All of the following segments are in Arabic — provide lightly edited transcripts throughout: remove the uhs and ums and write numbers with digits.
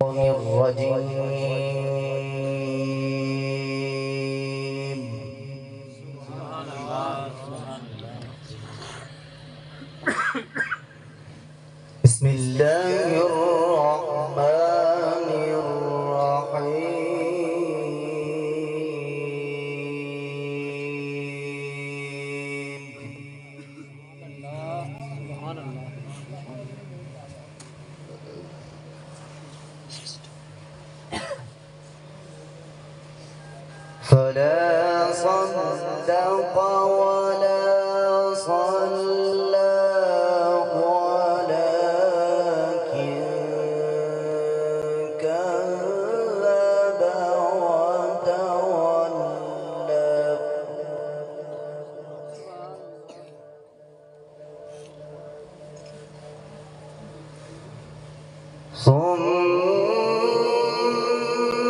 الرجيم. بسم الله الرحمن فلا صدق ولا صلى ولكن كذب وتولى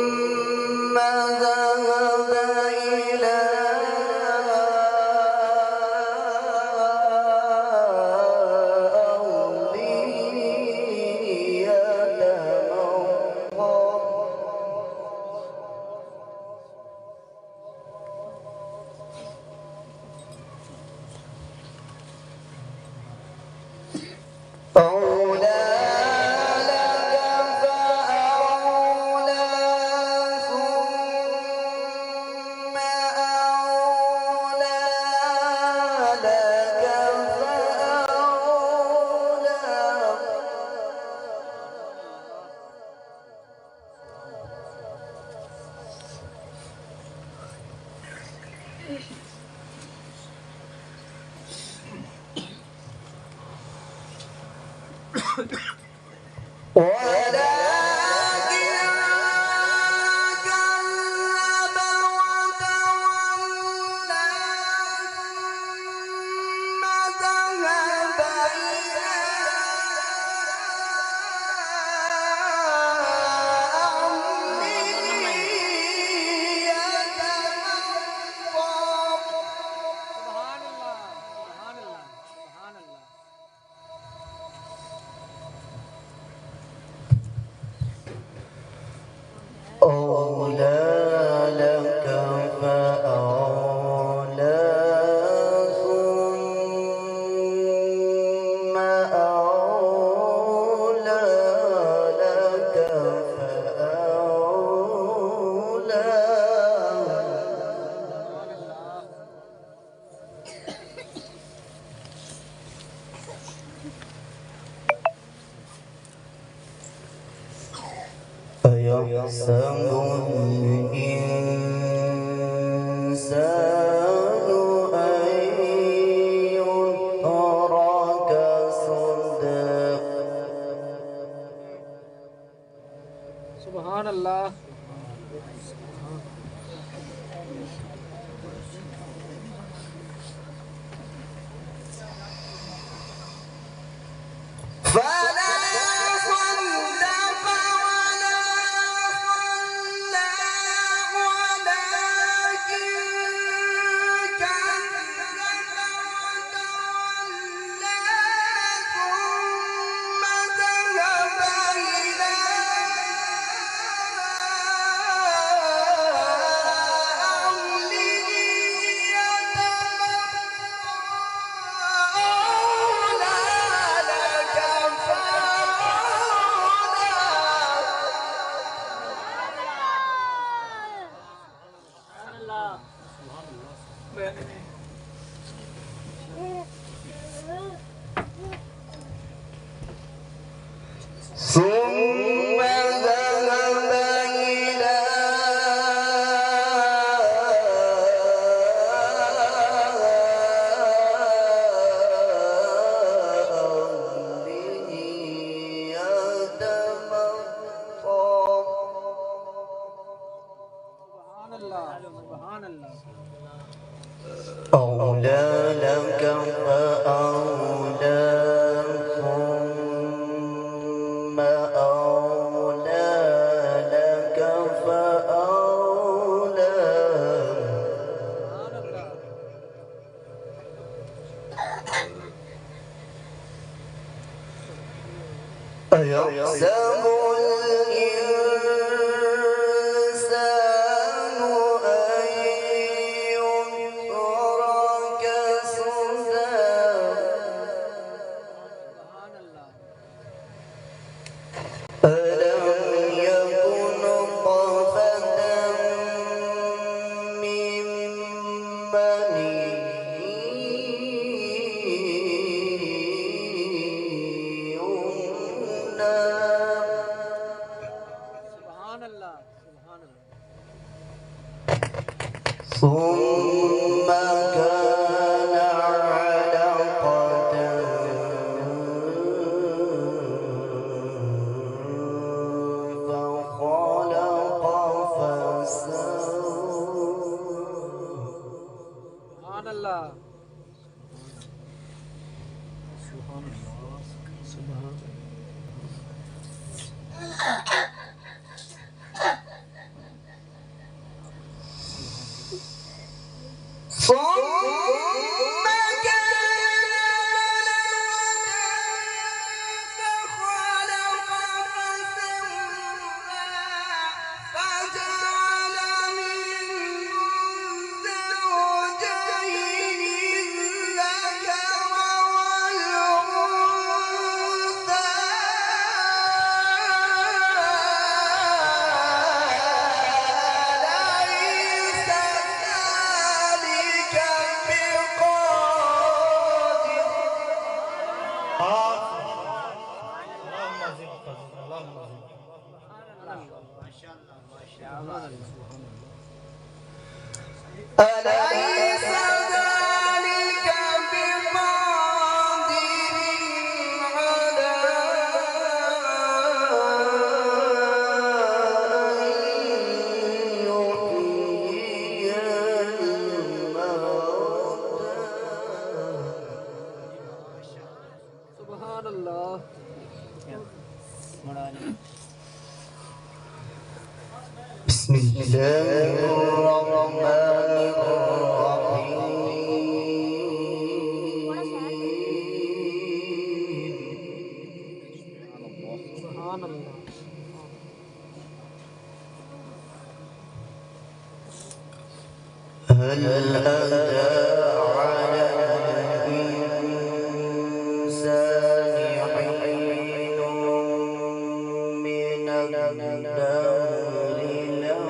ثم ذهب إلى أهله يتمطى أولى لك فأولى ثم أولى لك فأولى ولكن كذب وتولى ثم ذهب إلى أهله يتمطى أولى لك فأولى ثم أولى لك فأولى أيحسب الإنسان أن يترك سدى سبحان الله. فلا صدق ولا صلى ولكن كذب وتولى ثم ذهب إلى أهله يتمطى ثم ذهب إلى أهله سبحان الله. سبحان الله. أولى لك فأولى ثم أولى لك فأولى أيحسب الإنسان ثم كان علقة فخلق فسوى. سبحان الله. سبحان الله. سبحان الله. ثم كان فخلق فسوى فجعل منه الزوجين الذكر والأنثى ليس ذلك أليس ذلك بقادر على أن يحيي الموتى. سبحان الله. بسم الله الرحمن الرحيم. سبحان الله. هل أتى على الإنسان حين من الدهر لم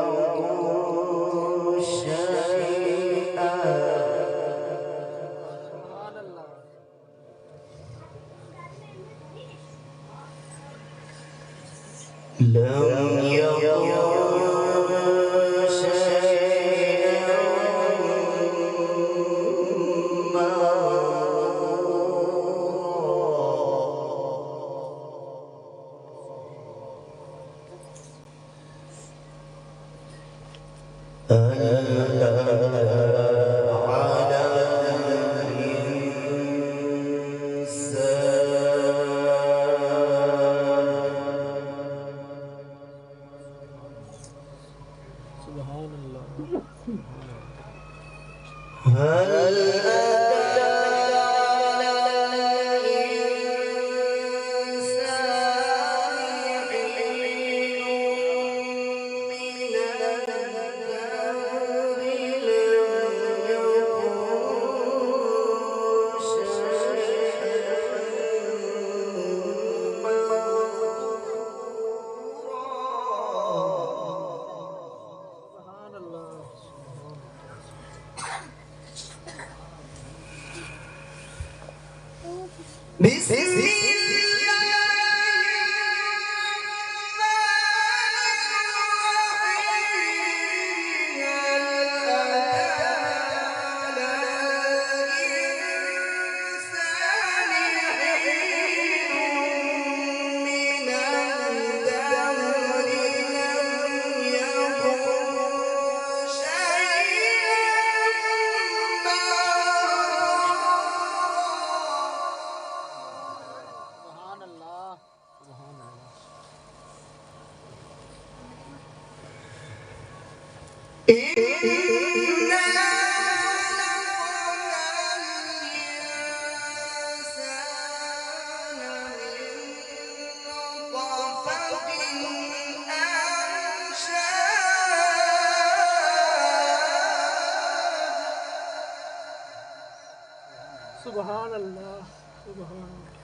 يكن شيئا. سبحان الله. لم يكن شيئا سبحان الله. هل أتى على الإنسان حين من الدهر لم يكن سبحان الله. بسم الله الرحمن الرحيم. هل أتى على سبحان الله. سبحان الله.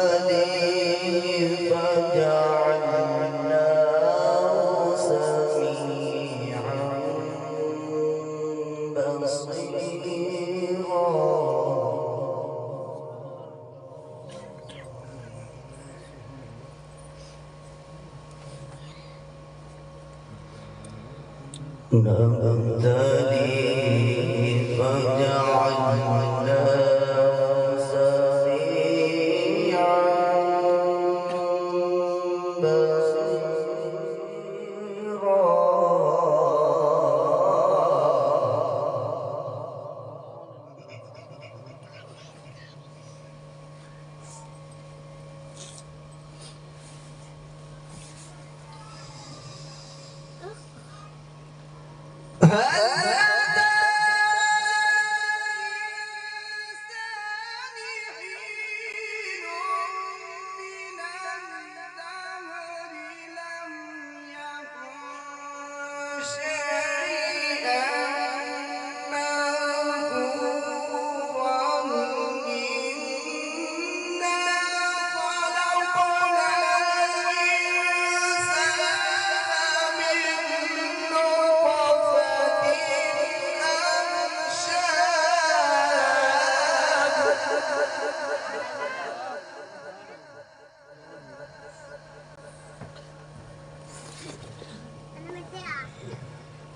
نبتليه فجعلناه سميعا بصيرا. نبتلي فجعلنا سميعا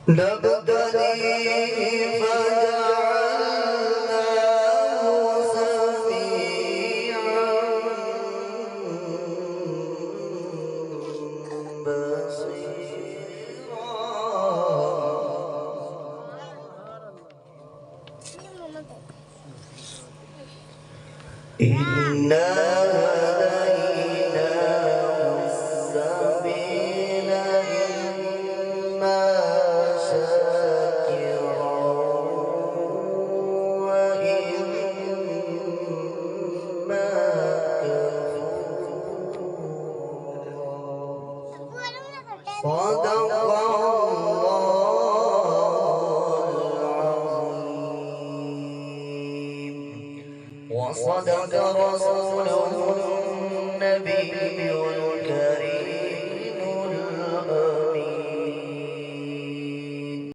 نبتلي فجعلناه سميعا بصيرا إنا هديناه السبيل إما شاكرا وإما كفورا صدق وصدق رسوله النبي